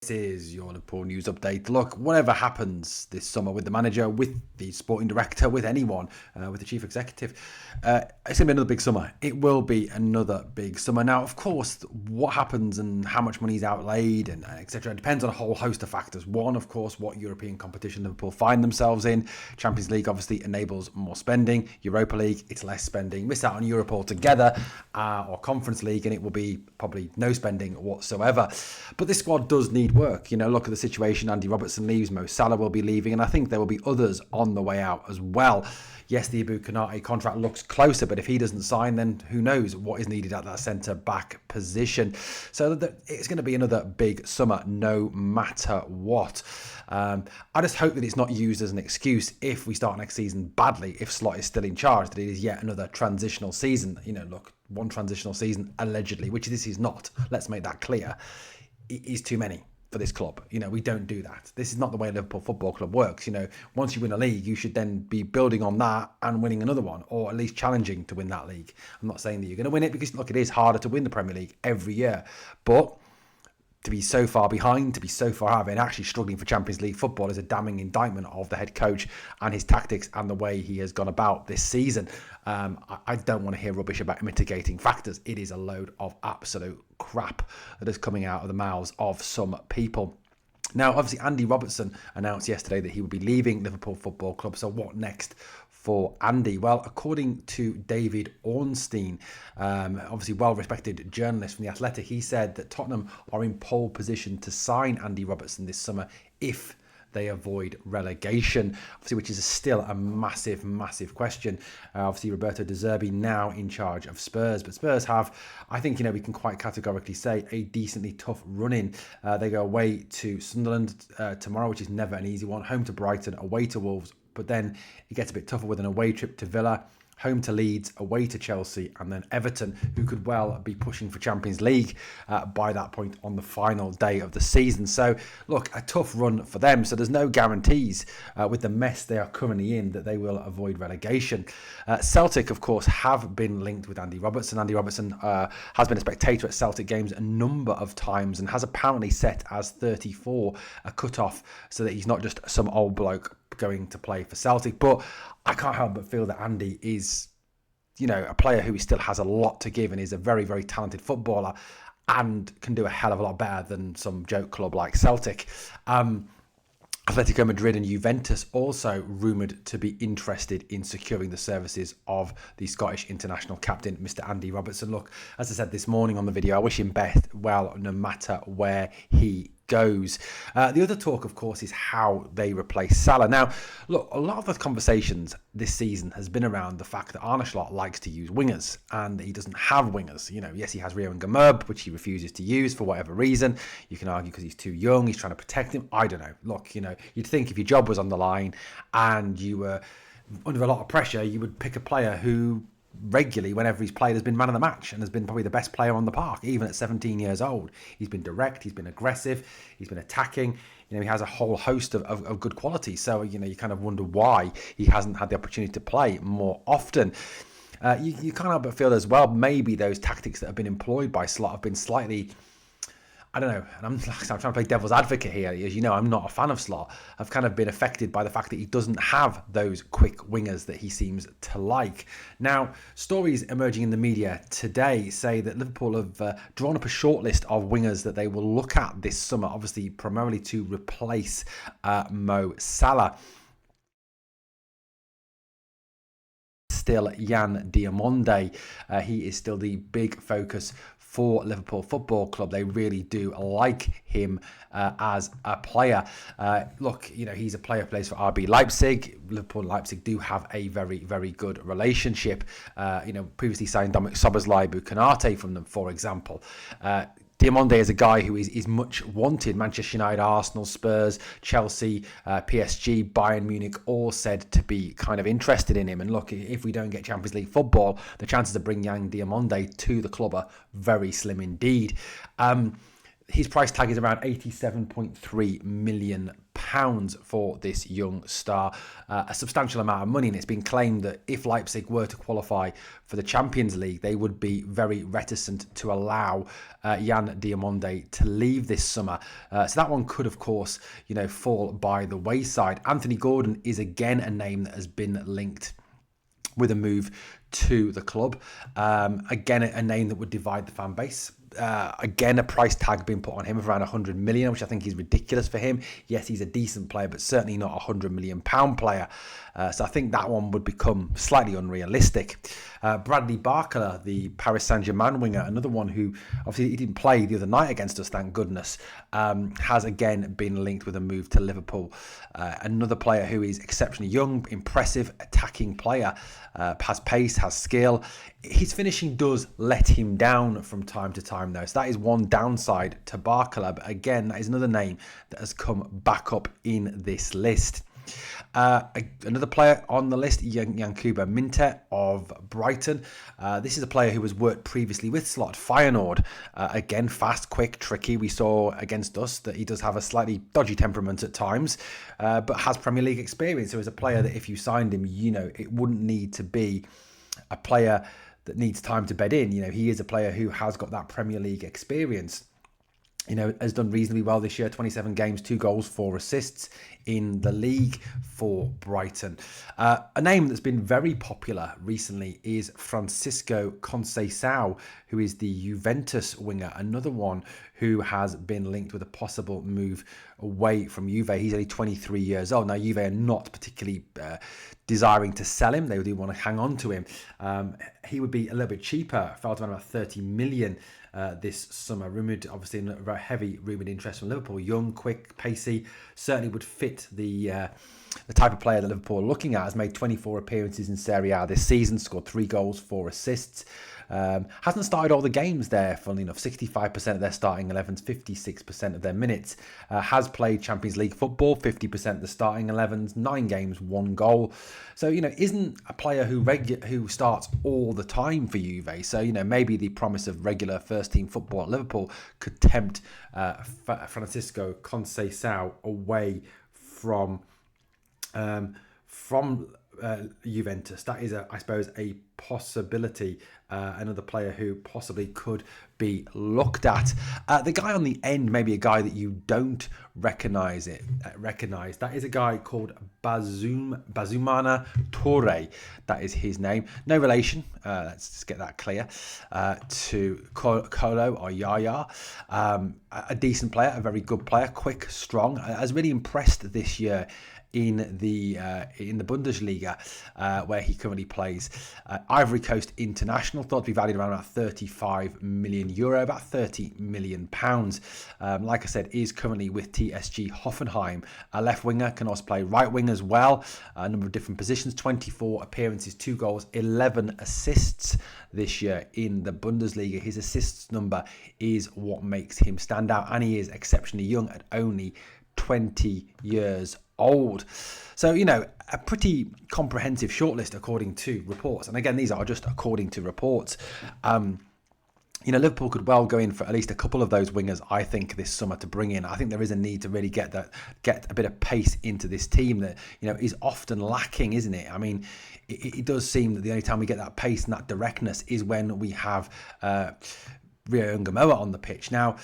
This is your Liverpool news update. Look, whatever happens this summer with the manager, with the sporting director, with anyone, with the chief executive, it's going to be another big summer. It will be another big summer. Now, of course, what happens and how much money is outlaid and etc. depends on a whole host of factors. One, of course, what European competition Liverpool find themselves in. Champions League obviously enables more spending. Europa League, it's less spending. Miss out on Europe altogether, or Conference League, and it will be probably no spending whatsoever. But this squad does need work. Look at the situation. Andy Robertson leaves, Mo Salah will be leaving, and I think there will be others on the way out as well. Yes, the Ibu Konate contract looks closer, but if he doesn't sign, then who knows what is needed at that centre-back position. So it's going to be another big summer, no matter what. I just hope that it's not used as an excuse if we start next season badly, if Slot is still in charge, that it is yet another transitional season. Look, one transitional season, allegedly, which this is not. Let's make that clear. It is too many for this club. We don't do that. This is not the way Liverpool Football Club works. Once you win a league, you should then be building on that and winning another one, or at least challenging to win that league. I'm not saying that you're going to win it, because look, it is harder to win the Premier League every year, but to be so far behind, to be so far out, and actually struggling for Champions League football is a damning indictment of the head coach and his tactics and the way he has gone about this season. I don't want to hear rubbish about mitigating factors. It is a load of absolute crap that is coming out of the mouths of some people. Now, obviously, Andy Robertson announced yesterday that he would be leaving Liverpool Football Club. So what next for Andy? Well, according to David Ornstein, obviously well-respected journalist from The Athletic, he said that Tottenham are in pole position to sign Andy Robertson this summer if they avoid relegation, obviously, which is still a massive, massive question. Obviously, Roberto De Zerbi now in charge of Spurs, but Spurs have, I think, we can quite categorically say, a decently tough run-in. They go away to Sunderland tomorrow, which is never an easy one, home to Brighton, away to Wolves, but then it gets a bit tougher with an away trip to Villa, home to Leeds, away to Chelsea, and then Everton, who could well be pushing for Champions League by that point on the final day of the season. So, look, a tough run for them. So there's no guarantees with the mess they are currently in that they will avoid relegation. Celtic, of course, have been linked with Andy Robertson. Andy Robertson has been a spectator at Celtic games a number of times and has apparently set as 34 a cut-off so that he's not just some old bloke going to play for Celtic. But I can't help but feel that Andy is, a player who still has a lot to give and is a very, very talented footballer and can do a hell of a lot better than some joke club like Celtic. Atletico Madrid and Juventus also rumoured to be interested in securing the services of the Scottish international captain, Mr. Andy Robertson. Look, as I said this morning on the video, I wish him best well no matter where he goes. The other talk, of course, is how they replace Salah. Now, look, a lot of the conversations this season has been around the fact that Arne Slot likes to use wingers and he doesn't have wingers. Yes, he has Rio and Gamurb, which he refuses to use for whatever reason. You can argue because he's too young, he's trying to protect him. I don't know. Look, you'd think if your job was on the line and you were under a lot of pressure, you would pick a player who regularly, whenever he's played, has been man of the match and has been probably the best player on the park, even at 17 years old. He's been direct, he's been aggressive, he's been attacking. He has a whole host of good qualities. So, you kind of wonder why he hasn't had the opportunity to play more often. You can't help but feel as well, maybe those tactics that have been employed by Slot have been slightly, I don't know, and I'm trying to play devil's advocate here. As you know, I'm not a fan of Slot. I've kind of been affected by the fact that he doesn't have those quick wingers that he seems to like. Now, stories emerging in the media today say that Liverpool have drawn up a shortlist of wingers that they will look at this summer, obviously primarily to replace Mo Salah. Still Yan Diamonde. He is still the big focus for Liverpool Football Club. They really do like him as a player. Look, he's a player who plays for RB Leipzig. Liverpool and Leipzig do have a very, very good relationship. Previously signed Dominic Szoboszlai, Konate from them, for example. Diamonde is a guy who is much wanted. Manchester United, Arsenal, Spurs, Chelsea, PSG, Bayern Munich, all said to be kind of interested in him. And look, if we don't get Champions League football, the chances of bringing Yang Diamonde to the club are very slim indeed. His price tag is around £87.3 million for this young star, a substantial amount of money, and it's been claimed that if Leipzig were to qualify for the Champions League, they would be very reticent to allow Jan Diomande to leave this summer. So that one could, of course, fall by the wayside. Anthony Gordon is again a name that has been linked with a move to the club. Again, a name that would divide the fan base. Again, a price tag being put on him of around 100 million, which I think is ridiculous for him. Yes, he's a decent player, but certainly not a £100 million player. So I think that one would become slightly unrealistic. Bradley Barcola, the Paris Saint-Germain winger, another one who obviously he didn't play the other night against us, thank goodness, has again been linked with a move to Liverpool. Another player who is exceptionally young, impressive, attacking player, has pace, has skill. His finishing does let him down from time to time, though. So that is one downside to Barcola. But again, that is another name that has come back up in this list. Another player on the list, Yankuba Minte of Brighton. This is a player who has worked previously with Slot Feyenoord. Again, fast, quick, tricky. We saw against us that he does have a slightly dodgy temperament at times, but has Premier League experience. So as a player that if you signed him, it wouldn't need to be a player that needs time to bed in. He is a player who has got that Premier League experience. Has done reasonably well this year, 27 games, 2 goals, 4 assists in the league for Brighton. A name that's been very popular recently is Francisco Conceição, who is the Juventus winger, another one who has been linked with a possible move away from Juve. He's only 23 years old. Now, Juve are not particularly desiring to sell him. They do want to hang on to him. He would be a little bit cheaper, fell to about 30 million this summer. Rumoured, obviously, a heavy rumoured interest from Liverpool. Young, quick, pacey, certainly would fit the type of player that Liverpool are looking at. Has made 24 appearances in Serie A this season, scored 3 goals, 4 assists. Hasn't started all the games there, funnily enough. 65% of their starting 11s, 56% of their minutes. Has played Champions League football, 50% of the starting 11s, 9 games, 1 goal. So, isn't a player who starts all the time for Juve. So, maybe the promise of regular first-team football at Liverpool could tempt Francisco Conceição away from Juventus. That is, I suppose, a possibility. Another player who possibly could be looked at. The guy on the end, maybe a guy that you don't recognise. That is a guy called Bazumana Toure. That is his name. No relation. Let's just get that clear. To Kolo or Yaya. A decent player, a very good player, quick, strong. Has really impressed this year in the Bundesliga, where he currently plays. Ivory Coast international, thought to be valued around about €35 million, about £30 million. Like I said, is currently with TSG Hoffenheim. A left winger, can also play right wing as well. A number of different positions, 24 appearances, 2 goals, 11 assists this year in the Bundesliga. His assists number is what makes him stand out, and he is exceptionally young at only 20 years old. So, a pretty comprehensive shortlist according to reports. And again, these are just according to reports. Liverpool could well go in for at least a couple of those wingers, I think, this summer to bring in. I think there is a need to really get a bit of pace into this team that, is often lacking, isn't it? I mean, it does seem that the only time we get that pace and that directness is when we have Rio Ngamoa on the pitch. Now,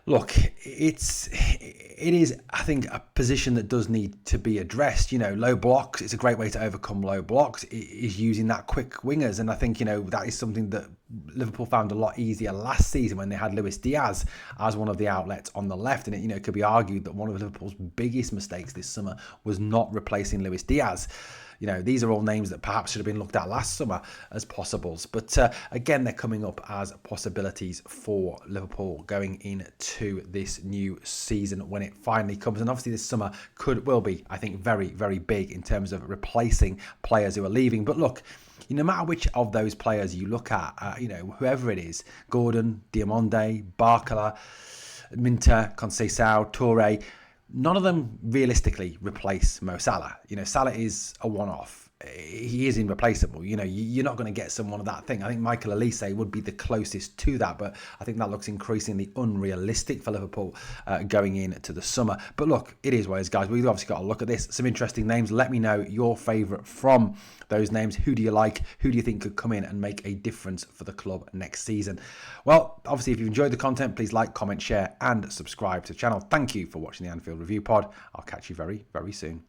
look, it is, I think, a position that does need to be addressed. Low blocks, it's a great way to overcome low blocks, is using that quick wingers. And I think, that is something that Liverpool found a lot easier last season when they had Luis Diaz as one of the outlets on the left. And it could be argued that one of Liverpool's biggest mistakes this summer was not replacing Luis Diaz. These are all names that perhaps should have been looked at last summer as possibles. But again, they're coming up as possibilities for Liverpool going into this new season when it finally comes. And obviously this summer will be, I think, very, very big in terms of replacing players who are leaving. But look, no matter which of those players you look at, whoever it is, Gordon, Diomande, Barcola, Minte, Conceição, Toure, none of them realistically replace Mo Salah. Salah is a one-off. he is irreplaceable. You know, you're not going to get someone of that thing. I think Michael Elise would be the closest to that, but I think that looks increasingly unrealistic for Liverpool going into the summer. But look, it is what it is, guys. We've obviously got to look at this. Some interesting names. Let me know your favourite from those names. Who do you like? Who do you think could come in and make a difference for the club next season? Well, obviously, if you've enjoyed the content, please like, comment, share, and subscribe to the channel. Thank you for watching the Anfield Review Pod. I'll catch you very, very soon.